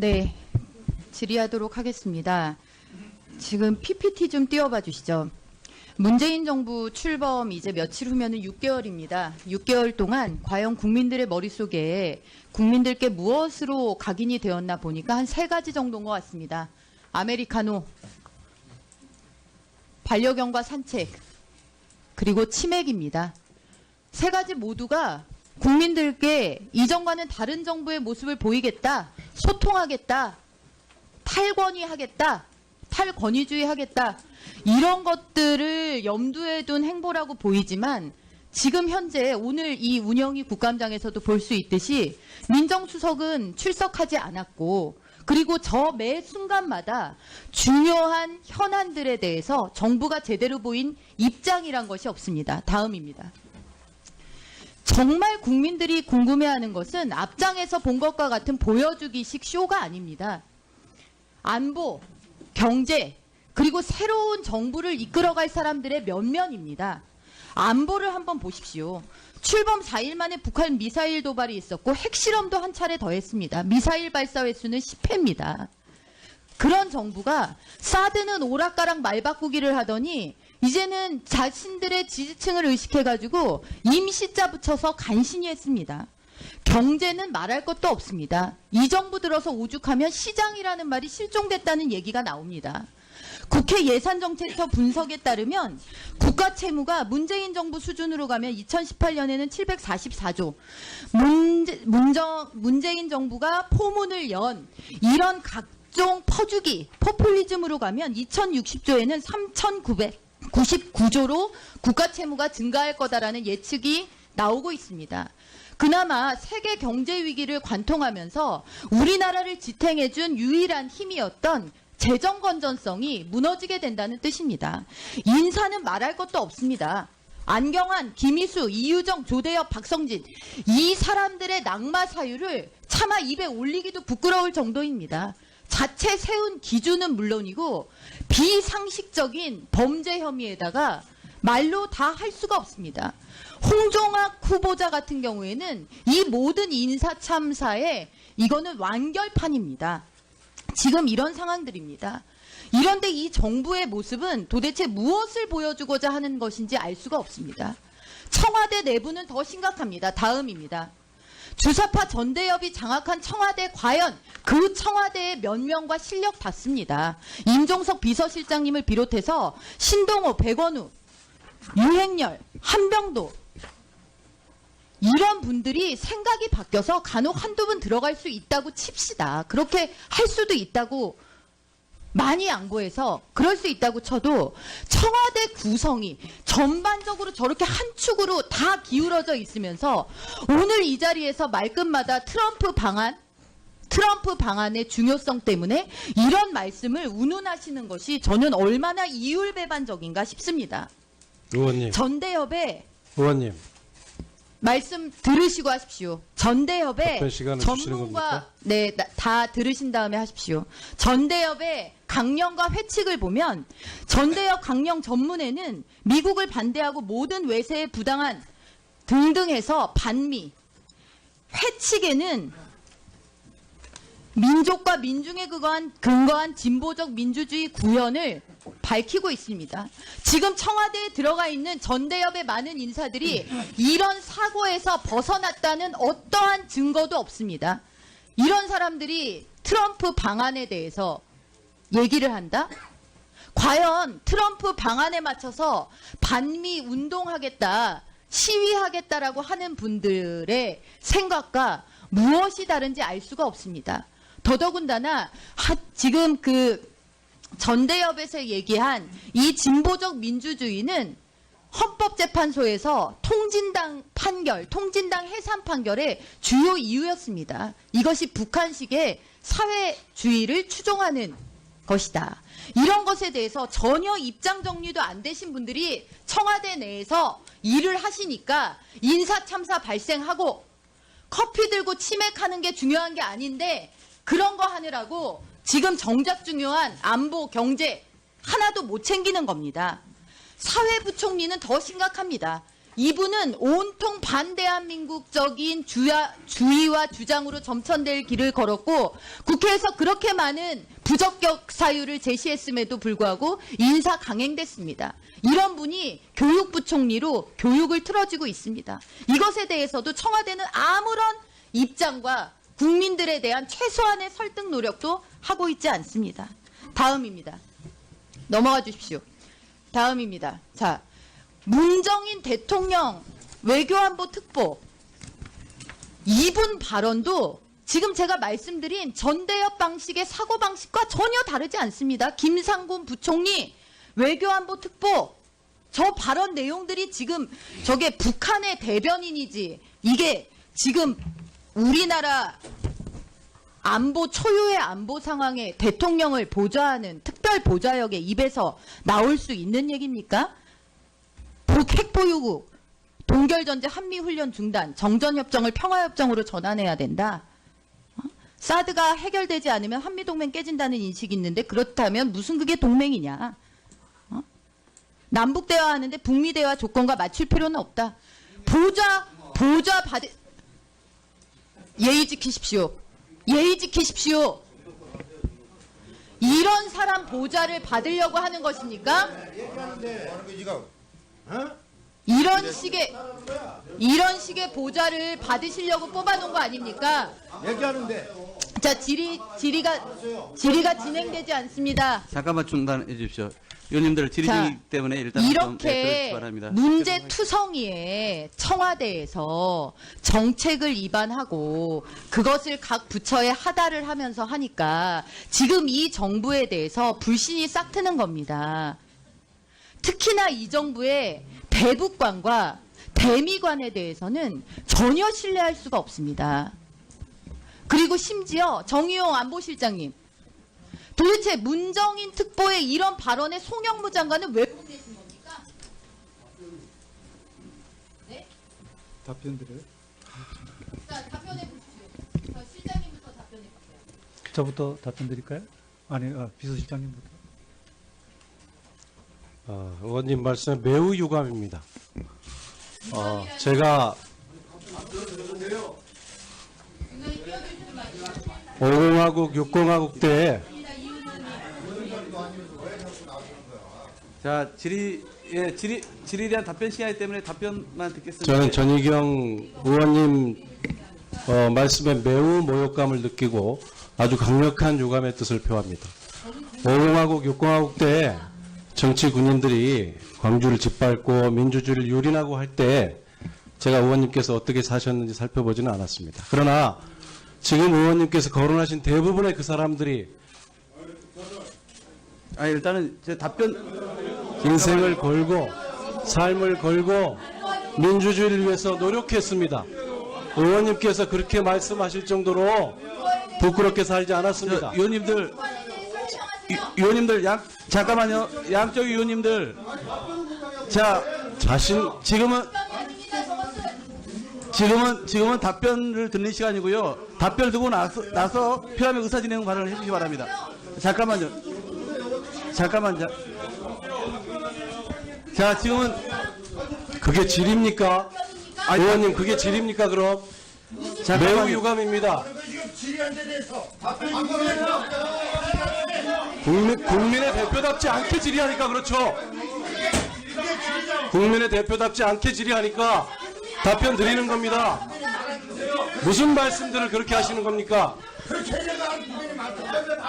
네, 질의하도록 하겠습니다. 지금 PPT 좀 띄워봐 주시죠. 문재인 정부 출범 이제 며칠 후면은 6개월입니다. 6개월 동안 과연 국민들의 머릿속에 국민들께 무엇으로 각인이 되었나 보니까 한 3가지 정도인 것 같습니다. 아메리카노, 반려견과 산책, 그리고 치맥입니다. 3가지 모두가 국민들께 이전과는 다른 정부의 모습을 보이겠다, 소통하겠다, 탈권위하겠다, 탈권위주의하겠다, 이런 것들을 염두에 둔 행보라고 보이지만 지금 현재 오늘 이 운영위 국감장에서도 볼 수 있듯이 민정수석은 출석하지 않았고, 그리고 저 매 순간마다 중요한 현안들에 대해서 정부가 제대로 보인 입장이란 것이 없습니다. 다음입니다. 정말 국민들이 궁금해하는 것은 앞장에서 본 것과 같은 보여주기식 쇼가 아닙니다. 안보, 경제, 그리고 새로운 정부를 이끌어갈 사람들의 면면입니다. 안보를 한번 보십시오. 출범 4일 만에 북한 미사일 도발이 있었고 핵실험도 한 차례 더 했습니다. 미사일 발사 횟수는 10회입니다. 그런 정부가 사드는 오락가락 말바꾸기를 하더니 이제는 자신들의 지지층을 의식해가지고 임시자 붙여서 간신히 했습니다. 경제는 말할 것도 없습니다. 이 정부 들어서 오죽하면 시장이라는 말이 실종됐다는 얘기가 나옵니다. 국회 예산정책처 분석에 따르면 국가 채무가 문재인 정부 수준으로 가면 2018년에는 744조, 문재인 정부가 포문을 연 이런 각종 퍼주기, 포퓰리즘으로 가면 2060조에는 3,999조로 국가 채무가 증가할 거다라는 예측이 나오고 있습니다. 그나마 세계 경제 위기를 관통하면서 우리나라를 지탱해준 유일한 힘이었던 재정 건전성이 무너지게 된다는 뜻입니다. 인사는 말할 것도 없습니다. 안경환, 김희수, 이유정, 조대엽, 박성진, 이 사람들의 낙마 사유를 차마 입에 올리기도 부끄러울 정도입니다. 자체 세운 기준은 물론이고 비상식적인 범죄 혐의에다가 말로 다 할 수가 없습니다. 홍종학 후보자 같은 경우에는 이 모든 인사 참사에 이거는 완결판입니다. 지금 이런 상황들입니다. 이런데 이 정부의 모습은 도대체 무엇을 보여주고자 하는 것인지 알 수가 없습니다. 청와대 내부는 더 심각합니다. 다음입니다. 주사파 전대협이 장악한 청와대, 과연 그 청와대의 면면과 실력 봤습니다. 임종석 비서실장님을 비롯해서 신동호, 백원우, 유행열, 한병도, 이런 분들이 생각이 바뀌어서 간혹 한두 분 들어갈 수 있다고 칩시다. 그렇게 할 수도 있다고 많이 양보해서 그럴 수 있다고 쳐도 청와대 구성이 전반적으로 저렇게 한 축으로 다 기울어져 있으면서 오늘 이 자리에서 말끝마다 트럼프 방안의 중요성 때문에 이런 말씀을 운운하시는 것이 저는 얼마나 이율배반적인가 싶습니다. 의원님. 전대협의 의원님. 말씀 들으시고 하십시오. 전대협의 전문가, 네, 다 들으신 다음에 하십시오. 전대협의 강령과 회칙을 보면 전대협 강령 전문에는 미국을 반대하고 모든 외세에 부당한 등등 해서 반미, 회칙에는 민족과 민중에 근거한 진보적 민주주의 구현을 밝히고 있습니다. 지금 청와대에 들어가 있는 전대협의 많은 인사들이 이런 사고에서 벗어났다는 어떠한 증거도 없습니다. 이런 사람들이 트럼프 방안에 대해서 얘기를 한다? 과연 트럼프 방안에 맞춰서 반미 운동하겠다, 시위하겠다라고 하는 분들의 생각과 무엇이 다른지 알 수가 없습니다. 더더군다나 지금 그 전대협에서 얘기한 이 진보적 민주주의는 헌법재판소에서 통진당 해산 판결의 주요 이유였습니다. 이것이 북한식의 사회주의를 추종하는 것이다. 이런 것에 대해서 전혀 입장 정리도 안 되신 분들이 청와대 내에서 일을 하시니까 인사참사 발생하고 커피 들고 치맥하는 게 중요한 게 아닌데 그런 거 하느라고 지금 정작 중요한 안보, 경제 하나도 못 챙기는 겁니다. 사회부총리는 더 심각합니다. 이분은 온통 반대한민국적인 주의와 주장으로 점천될 길을 걸었고 국회에서 그렇게 많은 부적격 사유를 제시했음에도 불구하고 인사 강행됐습니다. 이런 분이 교육부 총리로 교육을 틀어지고 있습니다. 이것에 대해서도 청와대는 아무런 입장과 국민들에 대한 최소한의 설득 노력도 하고 있지 않습니다. 다음입니다. 넘어가 주십시오. 다음입니다. 자, 문정인 대통령 외교안보 특보 이분 발언도 지금 제가 말씀드린 전대협 방식의 사고방식과 전혀 다르지 않습니다. 김상곤 부총리 외교안보 특보 저 발언 내용들이 지금 저게 북한의 대변인이지 이게 지금 우리나라 안보 초유의 안보 상황에 대통령을 보좌하는 특별 보좌역의 입에서 나올 수 있는 얘기입니까? 핵보유국, 동결전제 한미훈련 중단, 정전협정을 평화협정으로 전환해야 된다. 사드가 해결되지 않으면 한미동맹 깨진다는 인식이 있는데 그렇다면 무슨 그게 동맹이냐. 남북대화하는데 북미대화 조건과 맞출 필요는 없다. 보좌 받을 예의 지키십시오. 예의 지키십시오. 이런 사람 보좌를 받으려고 하는 것입니까? 이런 식의 보좌를 받으시려고 뽑아놓은 거 아닙니까? 얘기하는데. 자, 질의가 진행되지 않습니다. 잠깐만 중단해 주십시오. 의원님들 질의 자, 중이기 때문에 일단 좀 들어주시기 이렇게 바랍니다. 문제투성이에 청와대에서 정책을 입안하고 그것을 각 부처에 하달을 하면서 하니까 지금 이 정부에 대해서 불신이 싹 트는 겁니다. 특히나 이 정부의 대북관과 대미관에 대해서는 전혀 신뢰할 수가 없습니다. 그리고 심지어 정의용 안보실장님, 도대체 문정인 특보의 이런 발언에 송영무 장관은 왜 보내신 겁니까? 네? 답변 드려요? 자, 답변해 보십시오. 저 실장님부터 답변해 보세요. 저부터 답변 드릴까요? 아니, 비서실장님부터. 의원님 말씀에 매우 유감입니다. 제가 50하국, 60하국 때 자, 질의에 대한 답변 시간이기 때문에 답변만 듣겠습니다. 저는 전희경 의원님 말씀에 매우 모욕감을 느끼고 아주 강력한 유감의 뜻을 표합니다. 50하국, 60하국 때 정치 군인들이 광주를 짓밟고 민주주의를 유린하고 할 때 제가 의원님께서 어떻게 사셨는지 살펴보지는 않았습니다. 그러나 지금 의원님께서 거론하신 대부분의 그 사람들이 일단은 제 답변 인생을 걸고 삶을 걸고 민주주의를 위해서 노력했습니다. 의원님께서 그렇게 말씀하실 정도로 부끄럽게 살지 않았습니다. 의원님들 잠깐만요. 양쪽 의원님들 자 지금은 답변을 듣는 시간이고요. 답변을 듣고 나서 필요하면 의사진행 발언을 해주시기 바랍니다. 잠깐만요. 자, 지금은 그게 질입니까? 의원님 그게 질입니까 그럼? 매우 유감입니다. 국민의 대표답지 않게 질의하니까 그렇죠. 국민의 대표답지 않게 질의하니까 답변 드리는 겁니다. 무슨 말씀들을 그렇게 하시는 겁니까?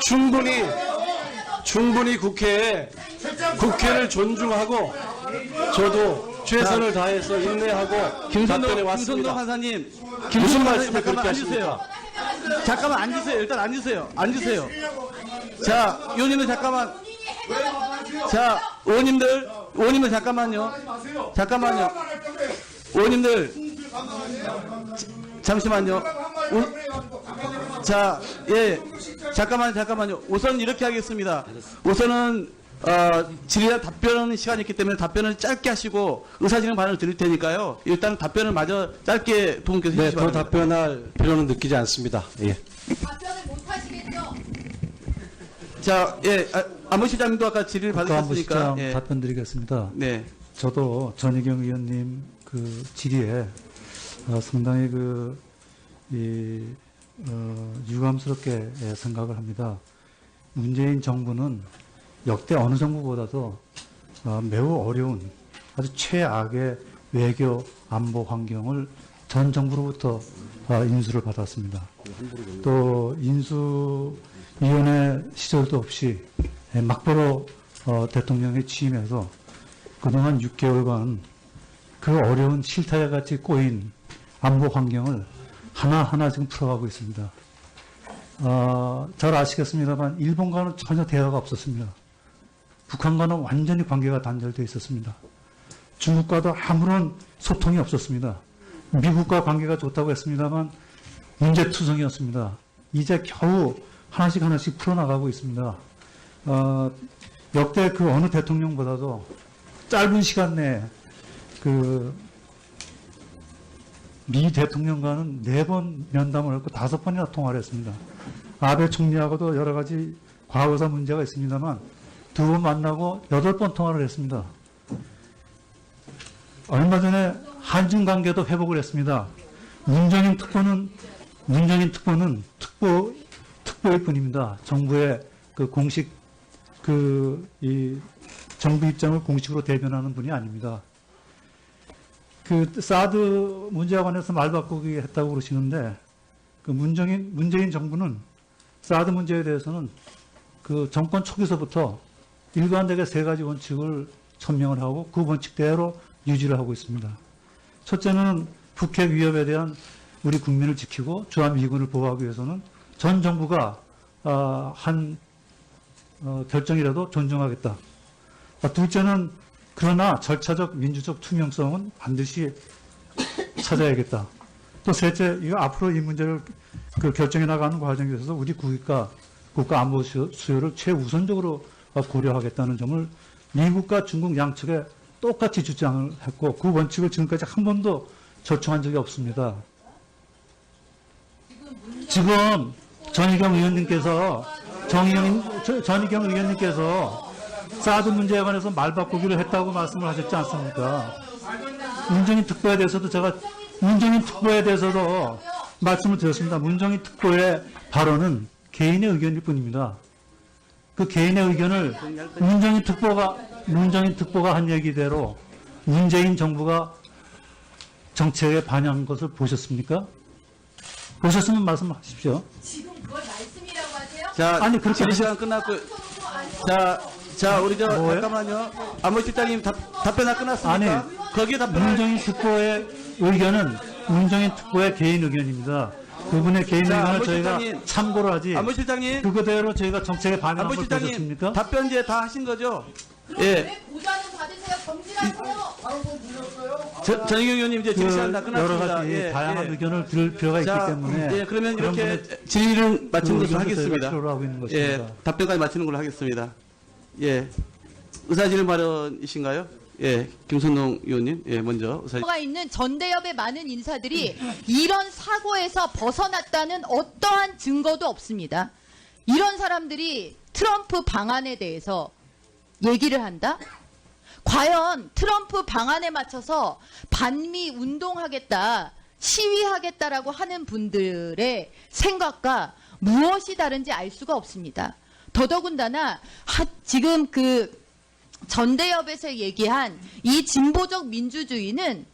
충분히 국회를 존중하고 저도 최선을 다해서 인내하고 답변해 김선동 왔습니다. 판사님, 무슨 말씀을 잠깐만 그렇게 앉으세요. 하십니까? 잠깐만 앉으세요. 일단 앉으세요. 자, 의원님들 잠깐만. 자, 의원님들 잠깐만요. 의원님들 잠시만요. 자, 예, 잠깐만요. 우선 이렇게 하겠습니다. 우선은 질의나 답변 시간이 있기 때문에 답변을 짧게 하시고 의사진행 발언을 드릴 테니까요. 일단 답변을 마저 짧게 두 분께서 네, 해주시기 더 바랍니다. 답변할 필요는 느끼지 않습니다. 예. 답변을 못 하시겠죠? 자, 예, 안보실장님도 아까 질의를 받으셨으니까. 안보실장 예. 답변 드리겠습니다. 네. 저도 전희경 의원님 그 질의에 상당히 유감스럽게 생각을 합니다. 문재인 정부는 역대 어느 정부보다도 매우 어려운 아주 최악의 외교 안보 환경을 전 정부로부터 인수를 받았습니다. 또 인수위원회 시절도 없이 막바로 대통령에 취임해서 그동안 6개월간 그 어려운 실타래 같이 꼬인 안보 환경을 하나하나 지금 풀어가고 있습니다. 잘 아시겠습니다만 일본과는 전혀 대화가 없었습니다. 북한과는 완전히 관계가 단절되어 있었습니다. 중국과도 아무런 소통이 없었습니다. 미국과 관계가 좋다고 했습니다만 문제투성이었습니다. 이제 겨우 하나씩 풀어나가고 있습니다. 역대 그 어느 대통령보다도 짧은 시간 내에 미 대통령과는 4번 면담을 했고 5번이나 통화를 했습니다. 아베 총리하고도 여러 가지 과거사 문제가 있습니다만 2번 만나고 8번 통화를 했습니다. 얼마 전에 한중 관계도 회복을 했습니다. 문정인 특보는 특보일 뿐입니다. 정부의 공식 정부 입장을 공식으로 대변하는 분이 아닙니다. 사드 문제와 관해서 말 바꾸기 했다고 그러시는데 문재인 정부는 사드 문제에 대해서는 정권 초기서부터 일관되게 3가지 원칙을 천명을 하고 그 원칙대로 유지를 하고 있습니다. 첫째는 북핵 위협에 대한 우리 국민을 지키고 주한미군을 보호하기 위해서는 전 정부가 한 결정이라도 존중하겠다. 둘째는 그러나 절차적 민주적 투명성은 반드시 찾아야겠다. 또 셋째, 이거 앞으로 이 문제를 결정해 나가는 과정에 있어서 우리 국가 안보 수요를 최우선적으로 고려하겠다는 점을 미국과 중국 양측에 똑같이 주장을 했고 그 원칙을 지금까지 한 번도 절충한 적이 없습니다. 지금 전희경 의원님께서 사드 문제에 관해서 말 바꾸기로 했다고 말씀을 하셨지 않습니까? 문정인 특보에 대해서도 말씀을 드렸습니다. 문정인 특보의 발언은 개인의 의견일 뿐입니다. 그 개인의 의견을 문정인 특보가 한 얘기대로 문재인 정부가 정책에 반영한 것을 보셨습니까? 보셨으면 말씀하십시오. 지금 그걸 말씀이라고 하세요? 자, 아니, 그렇게 질의 시간 끝났고, 자, 우리 뭐예요? 잠깐만요. 안보실장님 답변 끝났습니까? 아니, 거기에 답변을 문정인 특보의 의견은 문정인 특보의 개인 의견입니다. 그분의 개인 의견을 저희가 안보실장님, 참고를 하지. 안보실장님, 그거대로 저희가 정책에 반영한 걸 안보실장님 보셨습니까? 답변 이제 다 하신 거죠? 그럼 예. 왜 보좌는 받으세요? 경질하세요. 전희경 의원님 이제 질의 시간 다 여러 끝났습니다. 가지 다양한 의견을 들을 필요가 있기 때문에 예, 그러면 그런 이렇게 분의 질의를 마치는 그 것으로 의견도 저희가 하겠습니다. 필요로 하고 있는 것입니다. 예, 답변까지 마치는 걸로 하겠습니다. 예, 의사진행 발언이신가요? 예, 김선동 의원님, 예, 먼저 의사. 가 있는 전대협의 많은 인사들이 이런 사고에서 벗어났다는 어떠한 증거도 없습니다. 이런 사람들이 트럼프 방안에 대해서 얘기를 한다? 과연 트럼프 방안에 맞춰서 반미 운동하겠다, 시위하겠다라고 하는 분들의 생각과 무엇이 다른지 알 수가 없습니다. 더더군다나 지금 전대협에서 얘기한 이 진보적 민주주의는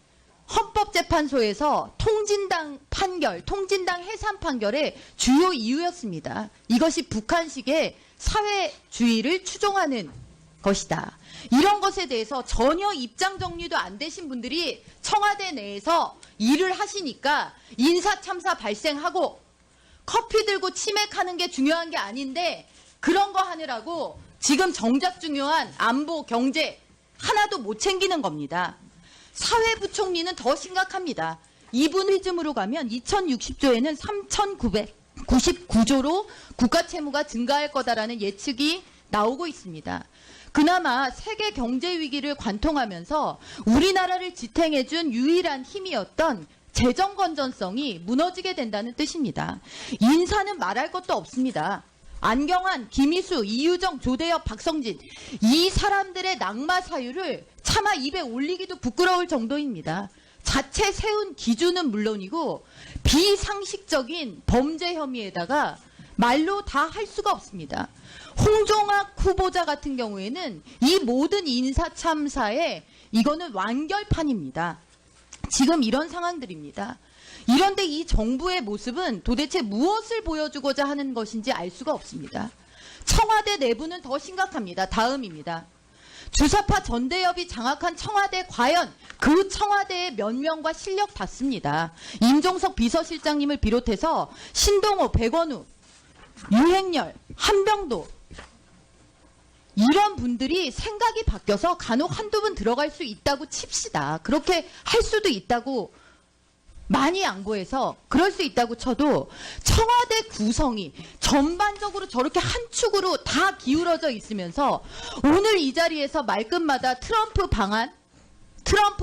헌법재판소에서 통진당 해산 판결의 주요 이유였습니다. 이것이 북한식의 사회주의를 추종하는 것이다. 이런 것에 대해서 전혀 입장 정리도 안 되신 분들이 청와대 내에서 일을 하시니까 인사참사 발생하고 커피 들고 치맥하는 게 중요한 게 아닌데 그런 거 하느라고 지금 정작 중요한 안보, 경제 하나도 못 챙기는 겁니다. 사회부총리는 더 심각합니다. 이분 휘즘으로 가면 2060조에는 3,999조로 국가채무가 증가할 거다라는 예측이 나오고 있습니다. 그나마 세계 경제 위기를 관통하면서 우리나라를 지탱해준 유일한 힘이었던 재정 건전성이 무너지게 된다는 뜻입니다. 인사는 말할 것도 없습니다. 안경환, 김희수, 이유정, 조대엽, 박성진 이 사람들의 낙마 사유를 차마 입에 올리기도 부끄러울 정도입니다. 자체 세운 기준은 물론이고 비상식적인 범죄 혐의에다가 말로 다 할 수가 없습니다. 홍종학 후보자 같은 경우에는 이 모든 인사 참사에 이거는 완결판입니다. 지금 이런 상황들입니다. 이런데 이 정부의 모습은 도대체 무엇을 보여주고자 하는 것인지 알 수가 없습니다. 청와대 내부는 더 심각합니다. 다음입니다. 주사파 전대협이 장악한 청와대, 과연 그 청와대의 면면과 실력 봤습니다. 임종석 비서실장님을 비롯해서 신동호, 백원우, 유행열, 한병도 이런 분들이 생각이 바뀌어서 간혹 한두 분 들어갈 수 있다고 칩시다. 그렇게 할 수도 있다고 많이 양보해서 그럴 수 있다고 쳐도 청와대 구성이 전반적으로 저렇게 한 축으로 다 기울어져 있으면서 오늘 이 자리에서 말끝마다 트럼프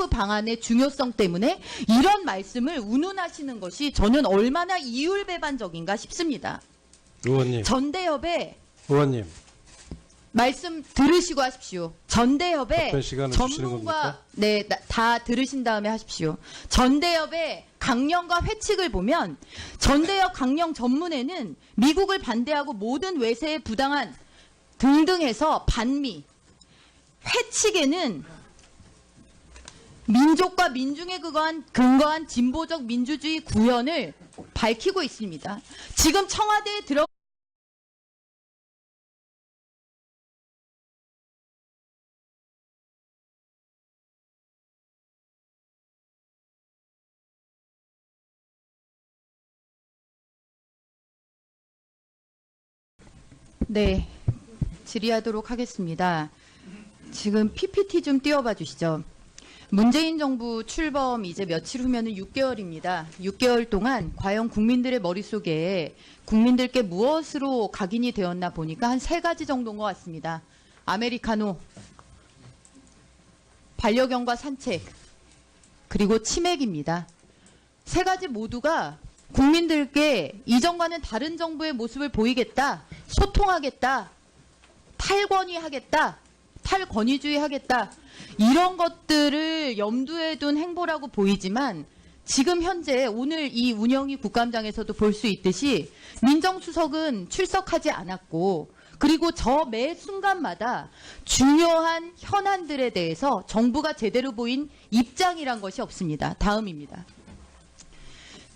방안의 중요성 때문에 이런 말씀을 운운하시는 것이 저는 얼마나 이율배반적인가 싶습니다. 의원님, 전대협에 의원님, 말씀 들으시고 하십시오. 전대협에 답변 시간을 주시는 겁니까? 네, 다 들으신 다음에 하십시오. 전대협의 강령과 회칙을 보면 전대협 강령 전문에는 미국을 반대하고 모든 외세에 부당한 등등해서 반미, 회칙에는 민족과 민중에 근거한 진보적 민주주의 구현을 밝히고 있습니다. 지금 청와대에 들어 네, 질의하도록 하겠습니다. 지금 PPT 좀 띄워봐 주시죠. 문재인 정부 출범 이제 며칠 후면은 6개월입니다. 6개월 동안 과연 국민들의 머릿속에 국민들께 무엇으로 각인이 되었나 보니까 한 3가지 정도인 것 같습니다. 아메리카노, 반려견과 산책, 그리고 치맥입니다. 3가지 모두가 국민들께 이전과는 다른 정부의 모습을 보이겠다, 소통하겠다, 탈권위하겠다, 탈권위주의하겠다, 이런 것들을 염두에 둔 행보라고 보이지만 지금 현재 오늘 이 운영위 국감장에서도 볼 수 있듯이 민정수석은 출석하지 않았고, 그리고 저 매 순간마다 중요한 현안들에 대해서 정부가 제대로 보인 입장이란 것이 없습니다. 다음입니다.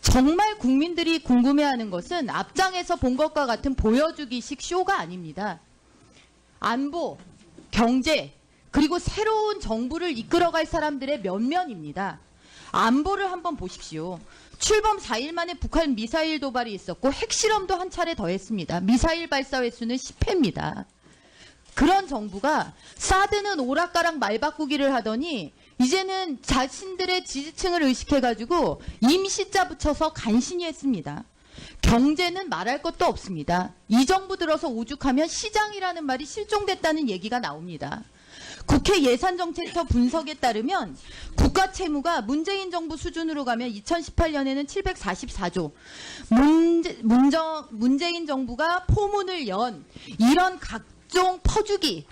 정말 국민들이 궁금해하는 것은 앞장에서 본 것과 같은 보여주기식 쇼가 아닙니다. 안보, 경제, 그리고 새로운 정부를 이끌어갈 사람들의 면면입니다. 안보를 한번 보십시오. 출범 4일 만에 북한 미사일 도발이 있었고 핵실험도 한 차례 더 했습니다. 미사일 발사 횟수는 10회입니다. 그런 정부가 사드는 오락가락 말 바꾸기를 하더니 이제는 자신들의 지지층을 의식해가지고 임시자 붙여서 간신히 했습니다. 경제는 말할 것도 없습니다. 이 정부 들어서 오죽하면 시장이라는 말이 실종됐다는 얘기가 나옵니다. 국회 예산정책처 분석에 따르면 국가 채무가 문재인 정부 수준으로 가면 2018년에는 744조, 문재인 정부가 포문을 연 이런 각종 퍼주기,